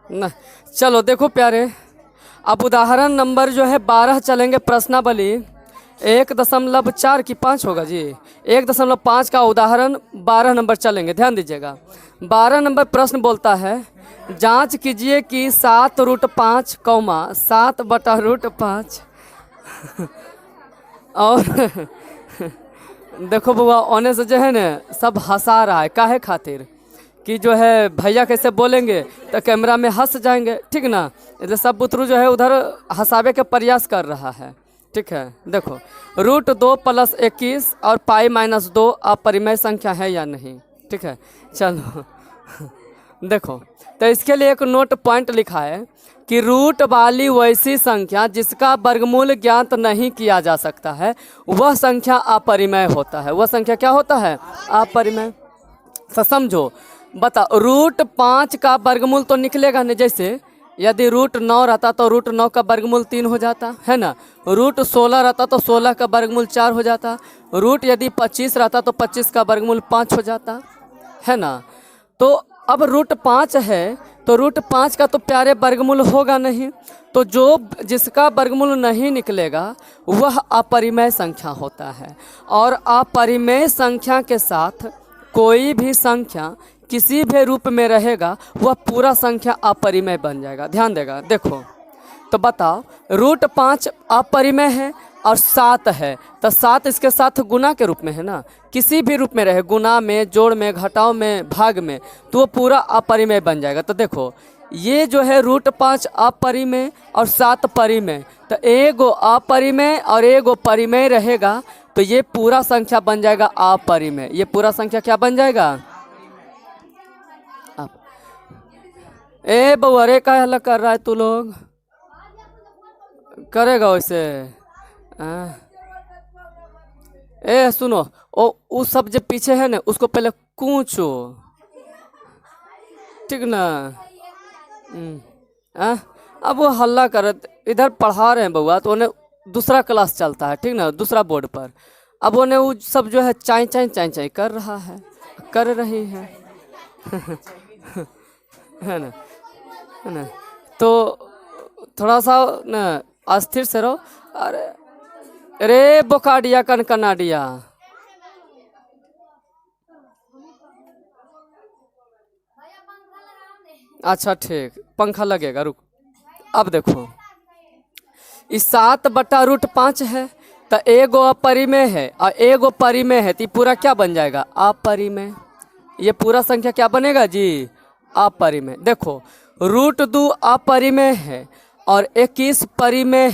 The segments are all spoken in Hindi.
ना, चलो देखो प्यारे, अब उदाहरण नंबर जो है 12 चलेंगे। प्रश्नावली 1.4 की 5 होगा जी, 1.5 का उदाहरण 12 नंबर चलेंगे, ध्यान दीजिएगा। 12 नंबर प्रश्न बोलता है, जांच कीजिए कि 7√5 7/√5 और देखो बउआ ओने से जो है ना सब हंसा रहा है, काहे खातिर कि जो है भैया कैसे बोलेंगे तो कैमरा में हंस जाएंगे, ठीक ना, इसलिए सब बुतरू जो है उधर हंसावे के प्रयास कर रहा है, ठीक है। देखो √2 + 21 और π-2 अपरिमेय संख्या है या नहीं, ठीक है। चलो देखो, तो इसके लिए एक नोट पॉइंट लिखा है कि रूट वाली वैसी संख्या जिसका वर्गमूल ज्ञात नहीं किया जा सकता है वह संख्या अपरिमेय होता है। वह संख्या क्या होता है? अपरिमेय। तो समझो, बता √5 का वर्गमूल तो निकलेगा नहीं। जैसे यदि √9 रहता तो √9 का वर्गमूल 3 हो जाता है ना, √16 रहता तो 16 का वर्गमूल 4 हो जाता, रूट यदि 25 रहता तो 25 का वर्गमूल 5 हो जाता है ना। तो अब √5 है तो √5 का तो प्यारे वर्गमूल होगा नहीं, तो जो जिसका वर्गमूल नहीं निकलेगा वह अपरिमेय संख्या होता है। और अपरिमेय संख्या के साथ कोई भी संख्या किसी भी रूप में रहेगा वह पूरा संख्या अपरिमेय बन जाएगा। ध्यान देगा, देखो तो बताओ √5 अपरिमेय है और 7 है, तो 7 इसके साथ गुना के रूप में है ना, किसी भी रूप में रहे, गुना में, जोड़ में, घटाव में, भाग में, तो वो पूरा अपरिमेय बन जाएगा। तो देखो ये जो है √5 अपरिमेय और 7 परिमेय, तो एगो अपरिमेय और एगो परिमेय रहेगा, तो ये पूरा संख्या बन जाएगा अपरिमेय। ये पूरा संख्या क्या बन जाएगा? ए बउआ रे का हल्ला कर रहा है तू लोग? करेगा वैसे? ए सुनो, वो सब जो पीछे है ना उसको पहले कूचो, ठीक ना। अब वो हल्ला कर, इधर पढ़ा रहे हैं बउआ, तो उन्हें दूसरा क्लास चलता है, ठीक ना, दूसरा बोर्ड पर। अब उन्हें वो सब जो है चाई चाई चाई चाई कर रहा है, कर रही है है ना, है ना। तो थोड़ा सा ना अस्थिर से रहो। अरे अरे बोकाडिया कनकनाडिया, अच्छा ठीक, पंखा लगेगा, रुक। अब देखो इस 7/√5 है, तो एगो अपरिमेय है और एगो परिमेय है, तो पूरा क्या बन जाएगा? अपरिमेय। ये पूरा संख्या क्या बनेगा जी? अपरिमेय। देखो √2 अपरिमेय है और 21 परिमेय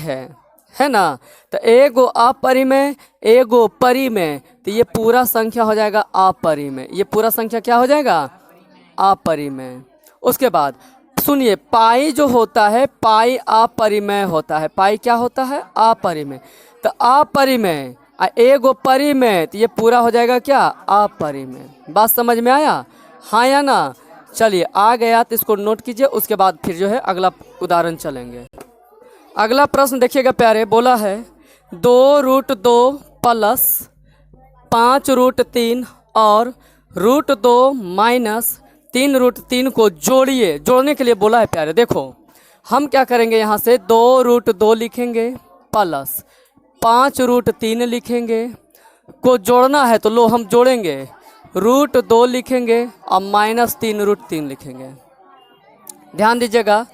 है ना, तो एगो अपरिमेय एगो परिमेय, तो ये पूरा संख्या हो जाएगा अपरिमेय। ये पूरा संख्या क्या हो जाएगा? अपरिमेय। उसके बाद सुनिए, पाई जो होता है पाई अपरिमेय होता है। पाई क्या होता है? अपरिमेय। तो अपरिमेय एगो परिमेय, तो ये पूरा हो जाएगा क्या? अपरिमेय। बात समझ में आया? हाँ या ना? चलिए आ गया तो इसको नोट कीजिए, उसके बाद फिर जो है अगला उदाहरण चलेंगे। अगला प्रश्न देखिएगा प्यारे, बोला है 2√2 + 5√3 और √2 - 3√3 को जोड़िए। जोड़ने के लिए बोला है प्यारे। देखो हम क्या करेंगे, यहाँ से 2√2 लिखेंगे प्लस 5√3 लिखेंगे, को जोड़ना है तो लो हम जोड़ेंगे, √2 लिखेंगे और -3√3 लिखेंगे। ध्यान दीजिएगा,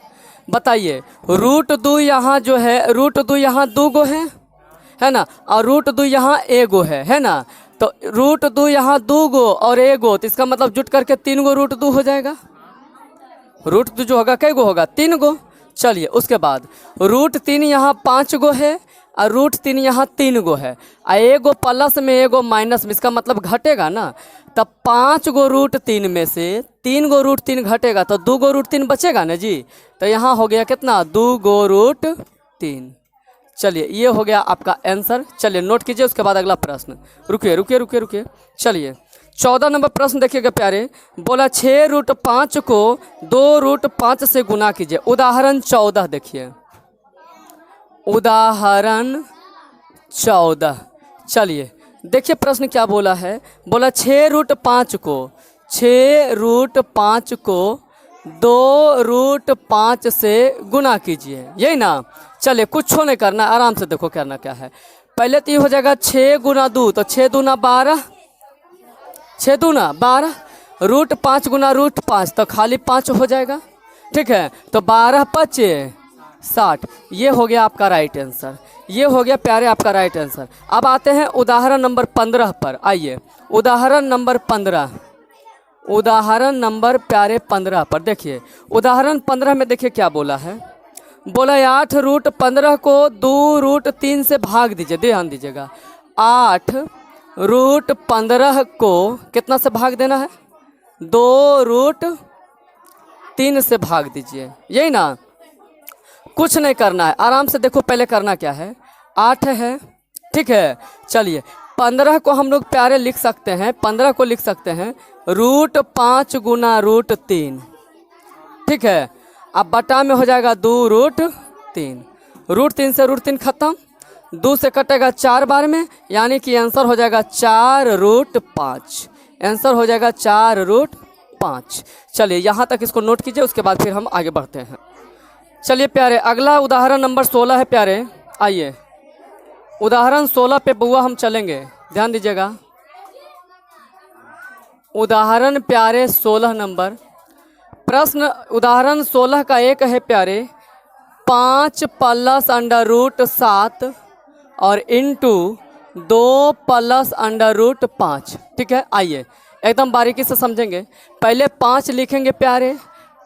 बताइए √2 यहाँ जो है, √2 यहाँ 2 गो है ना, और √2 यहाँ एगो है ना, तो √2 यहाँ 2 गो और एगो, तो इसका मतलब जुट करके 3 गो √2 हो जाएगा। √2 जो होगा कै गो होगा? 3 गो। चलिए उसके बाद √3 यहाँ 5 गो है और √3 यहाँ 3 गो है, और एगो प्लस में एगो माइनस में, इसका मतलब घटेगा ना, तब 5 गो √3 में से 3 गो √3 घटेगा, तो 2 गो √3 बचेगा ना जी। तो यहाँ हो गया कितना? 2 गो √3। चलिए ये हो गया आपका आंसर। चलिए नोट कीजिए, उसके बाद अगला प्रश्न। रुकिए रुकिए रुकिए रुकिए, चलिए 14 नंबर प्रश्न देखिएगा प्यारे, बोला 6√5 को 2√5 से गुना कीजिए। उदाहरण 14 देखिए, उदाहरण 14। चलिए देखिए प्रश्न क्या बोला है, बोला 6√5 को 2√5 से गुना कीजिए, यही ना। चलिए कुछ नहीं करना, आराम से देखो करना क्या है। पहले तो ये हो जाएगा 6 गुना 2, तो 6 दूना 12, 6 दूना 12, √5 गुना √5 तो खाली 5 हो जाएगा, ठीक है। तो 12 5 60, ये हो गया आपका राइट आंसर, ये हो गया प्यारे आपका राइट आंसर। अब आते हैं उदाहरण नंबर 15 पर। आइए उदाहरण नंबर 15, उदाहरण नंबर प्यारे 15 पर देखिए। उदाहरण 15 में देखिए क्या बोला है, बोला 8√15 को 2√3 से भाग दीजिए, ध्यान दीजिएगा। 8√15 को कितना से भाग देना है, 2√3 से भाग दीजिए, यही ना। कुछ नहीं करना है, आराम से देखो पहले करना क्या है। 8 है, ठीक है। चलिए 15 को हम लोग प्यारे लिख सकते हैं, 15 को लिख सकते हैं √5 गुना √3, ठीक है। अब बटा में हो जाएगा 2√3, √3 से √3 खत्म, 2 से कटेगा 4 बार में, यानी कि आंसर हो जाएगा 4√5, आंसर हो जाएगा 4√5। चलिए यहाँ तक इसको नोट कीजिए, उसके बाद फिर हम आगे बढ़ते हैं। चलिए प्यारे अगला उदाहरण नंबर 16 है प्यारे। आइए उदाहरण 16 पे बुआ हम चलेंगे, ध्यान दीजिएगा। उदाहरण प्यारे 16 नंबर प्रश्न, उदाहरण 16 का एक है प्यारे 5 + √7 और इंटू 2 + √5, ठीक है। आइए एकदम बारीकी से समझेंगे। पहले 5 लिखेंगे प्यारे,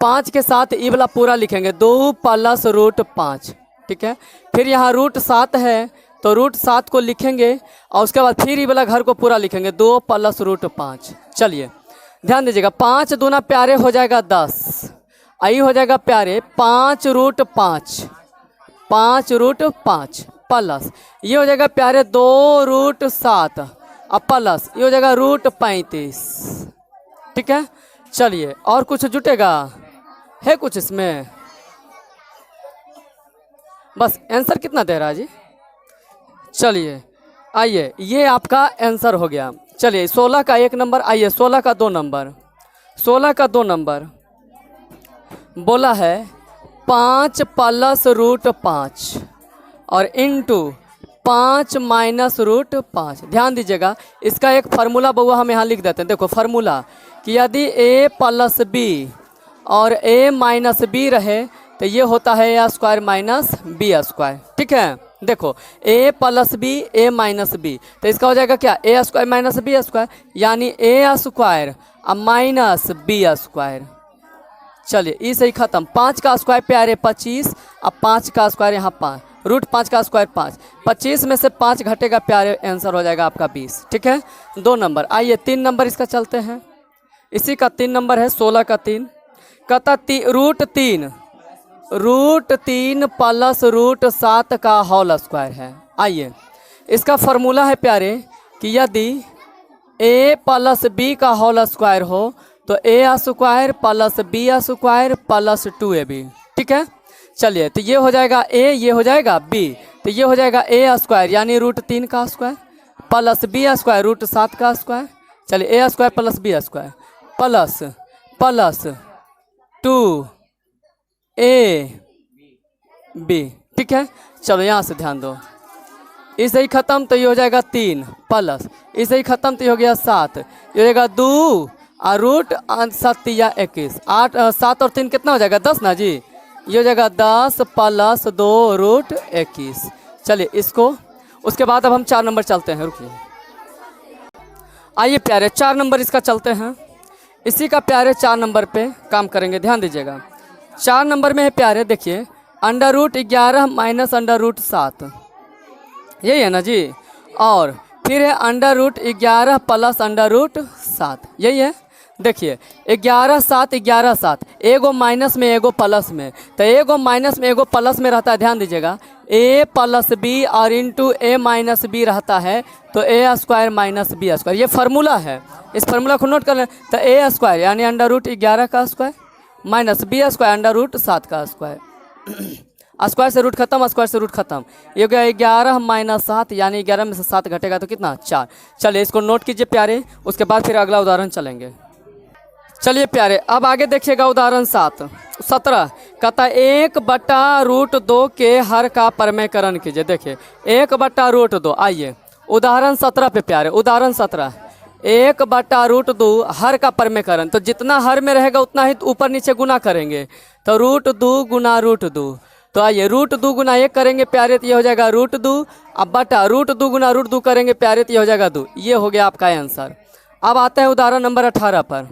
5 के साथ ई वाला पूरा लिखेंगे 2 + √5, ठीक है। फिर यहाँ √7 है तो √7 को लिखेंगे और उसके बाद फिर ई वाला घर को पूरा लिखेंगे 2 + √5। चलिए ध्यान दीजिएगा, 5 दूना प्यारे हो जाएगा 10, आई हो जाएगा प्यारे 5√5, 5√5 प्लस ये हो जाएगा प्यारे 2√7 और प्लस ये हो जाएगा √35, ठीक है। चलिए और कुछ जुटेगा है कुछ इसमें, बस आंसर कितना दे रहा है जी। चलिए आइए ये आपका आंसर हो गया। चलिए 16 का 1 नंबर, आइए 16 का 2 नंबर। 16 का 2 नंबर बोला है 5 + √5 और इंटू 5 - √5। ध्यान दीजिएगा, इसका एक फार्मूला बउआ हम यहाँ लिख देते हैं। देखो फार्मूला कि यदि a + b और a - b रहे तो ये होता है a² - b², ठीक है। देखो a + b a - b, तो इसका हो जाएगा क्या a² - b², यानी a² - b²। चलिए ई सही खत्म। 5 का स्क्वायर प्यारे 25, अब 5 का स्क्वायर यहाँ 5, √5 का स्क्वायर 5, 25 में से 5 घटेगा प्यारे, आंसर हो जाएगा आपका 20, ठीक है। 2 नंबर। आइए 3 नंबर इसका चलते हैं, इसी का 3 नंबर है 16 का 3, कहता √3 + √7 का होल स्क्वायर है। आइए इसका फार्मूला है प्यारे कि यदि a + b का होल स्क्वायर हो तो a² + b² + 2ab, ठीक है। चलिए तो ये हो जाएगा a, ये हो जाएगा b, तो ये हो जाएगा a² यानी √3 का स्क्वायर प्लस b² √7 का स्क्वायर। चलिए a² + b² प्लस 2ab, ठीक है। चलो यहाँ से ध्यान दो, इसे ही खत्म तो ये हो जाएगा 3 प्लस इसे ही खत्म तो ये हो गया 7, ये हो जाएगा 2 और √7 या 21, 8 7 और 3 कितना हो जाएगा 10 ना जी, ये हो जाएगा 10 + 2 √21। चलिए इसको, उसके बाद अब हम 4 नंबर चलते हैं, रुकिए। आइए प्यारे 4 नंबर इसका चलते हैं, इसी का प्यारे 4 नंबर पे काम करेंगे, ध्यान दीजिएगा। 4 नंबर में है प्यारे, देखिए √11 - √7, यही है ना जी, और फिर है √11 + √7, यही है। देखिए 11 7 11 7, एगो माइनस में एगो प्लस में, तो एगो माइनस में एगो प्लस में रहता है, ध्यान दीजिएगा। a + b और इंटू a - b रहता है तो a² - b², ये फार्मूला है, इस फार्मूला को नोट कर लें। तो a² यानी √11 का स्क्वायर माइनस b² √7 का स्क्वायर, स्क्वायर से रूट खत्म, स्क्वायर से रूट खत्म, ये हो गया 11 - 7 यानी 11 में से 7 घटेगा तो कितना 4। चलिए इसको नोट कीजिए प्यारे, उसके बाद फिर अगला उदाहरण चलेंगे। चलिए प्यारे, अब आगे देखिएगा उदाहरण 17 कहता है 1/√2 के हर का परमेकरण कीजिए। देखिए 1/√2, आइए उदाहरण 17 पे प्यारे, उदाहरण 17 1/√2 हर का परमेकरण, तो जितना हर में रहेगा उतना ही ऊपर नीचे गुना करेंगे, तो √2 गुना √2, तो आइए √2 गुना 1 करेंगे प्यारे, तो ये हो जाएगा √2, अब बटा √2 गुना √2 करेंगे प्यारे, तो ये हो जाएगा 2। ये हो गया आपका आंसर। अब आते हैं उदाहरण नंबर 18 पर।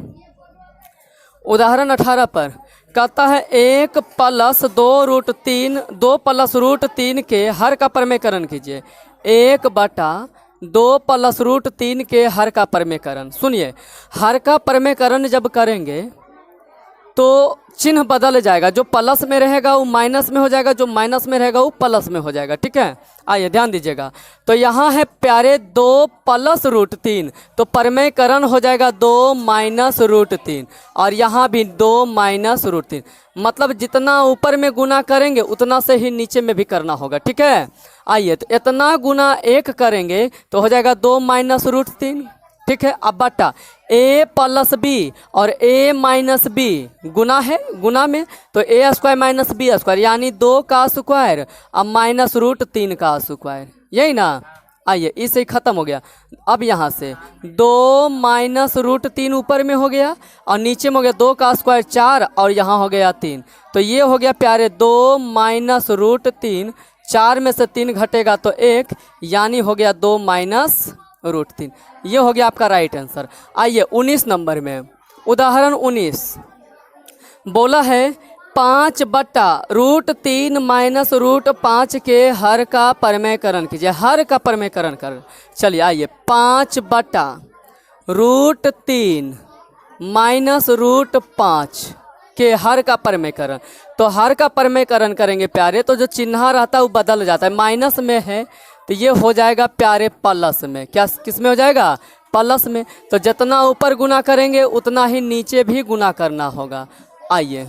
उदाहरण 18 पर कहता है 1 + 2√3 2 + √3 के हर का परमेकरण कीजिए। 1/2 + √3 के हर का परमेकरण। सुनिए, हर का परमेकरण जब करेंगे तो चिन्ह बदल जाएगा, जो प्लस में रहेगा वो माइनस में हो जाएगा, जो माइनस में रहेगा वो प्लस में हो जाएगा। ठीक है, आइए ध्यान दीजिएगा। तो यहाँ है प्यारे 2 + √3, तो परमेकरण हो जाएगा 2 - √3, और यहाँ भी 2 - √3, मतलब जितना ऊपर में गुना करेंगे उतना से ही नीचे में भी करना होगा। ठीक है, आइए तो इतना गुना 1 करेंगे तो हो जाएगा 2 - √3। ठीक है, अब बटा a + b और a - b गुना है, गुना में तो a² - b², यानी 2 का स्क्वायर अब -√3 का स्क्वायर, यही ना। आइए इसे ही खत्म हो गया। अब यहाँ से 2 - √3 ऊपर में हो गया और नीचे में हो गया 2 का स्क्वायर 4 और यहाँ हो गया 3, तो ये हो गया प्यारे 2 - √3, 4 में से 3 घटेगा तो 1, यानी हो गया 2 - √3। ये हो गया आपका राइट आंसर। आइए 19 नंबर में, उदाहरण 19 बोला है 5/√3 - √5 के हर का परमेकरण कीजिए। हर का परमेकरण कर, चलिए आइए 5/√3 - √5 के हर का परमेकरण, तो हर का परमेकरण करेंगे प्यारे तो जो चिन्ह रहता है वो बदल जाता है, माइनस में है तो ये हो जाएगा प्यारे प्लस में। क्या किस में हो जाएगा? प्लस में। तो जितना ऊपर गुना करेंगे उतना ही नीचे भी गुना करना होगा। आइए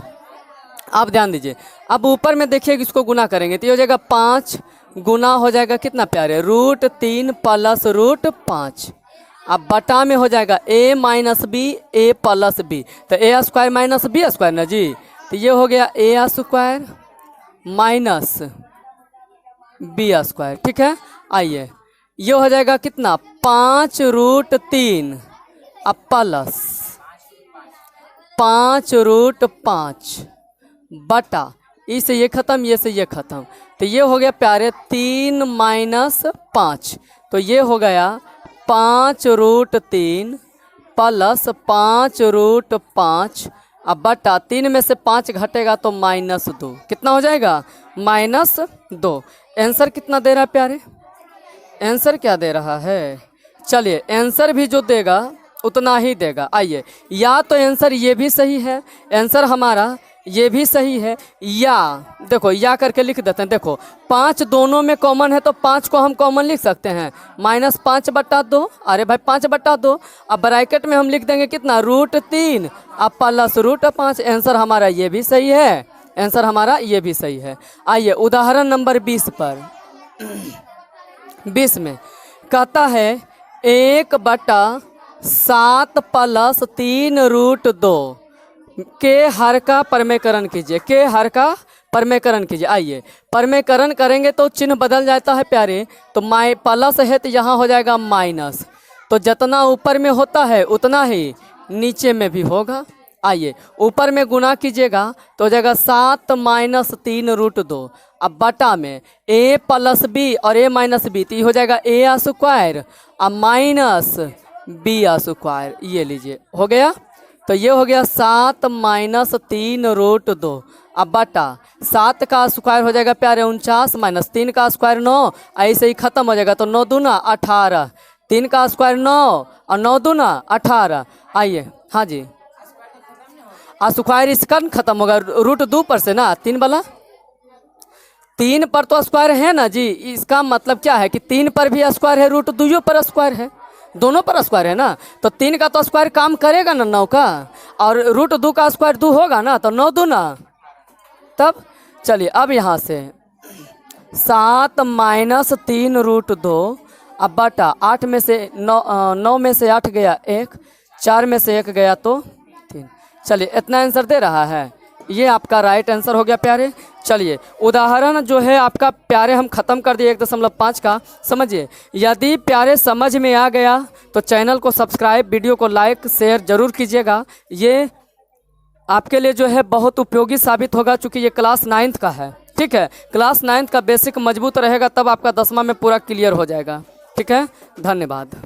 आप ध्यान दीजिए, अब ऊपर में देखिए इसको गुना करेंगे तो ये हो जाएगा 5 गुना हो जाएगा कितना प्यारे √3 + √5। अब बटा में हो जाएगा a - b a + b, तो a² - b² ना जी, तो ये हो गया a² - b²। ठीक है, आइए ये हो जाएगा कितना 5√3 अब प्लस 5√5 बटा इसे ये ख़त्म, ये से ये ख़त्म, तो ये हो गया प्यारे 3 - 5, तो ये हो गया 5√3 + 5√5 अब बटा 3 में से 5 घटेगा तो -2, कितना हो जाएगा -2। आंसर कितना दे रहा है प्यारे? आंसर क्या दे रहा है? चलिए आंसर भी जो देगा उतना ही देगा। आइए, या तो आंसर ये भी सही है, आंसर हमारा ये भी सही है, या देखो या करके लिख देते हैं। देखो 5 दोनों में कॉमन है तो 5 को हम कॉमन लिख सकते हैं, -5/2। अरे भाई 5/2, अब ब्रैकेट में हम लिख देंगे कितना √3 अब प्लस √5। आंसर हमारा ये भी सही है, आंसर हमारा ये भी सही है। आइए उदाहरण नंबर 20 पर 20 में कहता है 1/7 + 3√2 के हर का परमेकरण कीजिए। के हर का परमेकरण कीजिए। आइए परमेकरण करेंगे तो चिन्ह बदल जाता है प्यारे, तो प्लस है तो यहाँ हो जाएगा माइनस, तो जितना ऊपर में होता है उतना ही नीचे में भी होगा। आइए ऊपर में गुना कीजिएगा तो हो जाएगा 7 - 3√2 अब बटा में a + b और a - b, तो ये हो जाएगा a² अब -b²। ये लीजिए हो गया, तो ये हो गया 7 - 3√2 अब बटा 7 का स्क्वायर हो जाएगा प्यारे 49 - 3 का स्क्वायर 9, ऐसे ही खत्म हो जाएगा, तो 9 दूना 18, 3 का स्क्वायर 9 और 9 दूना 18। आइए हाँ जी, स्क्वायर इसका खत्म होगा √2 पर से ना, 3 वाला 3 पर तो स्क्वायर है ना जी, इसका मतलब क्या है कि 3 पर भी स्क्वायर है, √2 पर स्क्वायर है, दोनों पर स्क्वायर है ना, तो 3 का तो स्क्वायर काम करेगा ना 9 का, और √2 का स्क्वायर 2 होगा ना, तो 9 दूना तब। चलिए अब यहाँ से 7 - 3√2 अब बटा 8 में से 9 में से 8 गया 1, 4 में से 1 गया तो 3, चलिए इतना आंसर दे रहा है, ये आपका राइट आंसर हो गया प्यारे। चलिए उदाहरण जो है आपका प्यारे हम ख़त्म कर दिए 1.5 का। समझिए, यदि प्यारे समझ में आ गया तो चैनल को सब्सक्राइब, वीडियो को लाइक शेयर ज़रूर कीजिएगा। ये आपके लिए जो है बहुत उपयोगी साबित होगा, चूँकि ये क्लास 9th का है। ठीक है, क्लास 9th का बेसिक मजबूत रहेगा तब आपका 10वां में पूरा क्लियर हो जाएगा। ठीक है, धन्यवाद।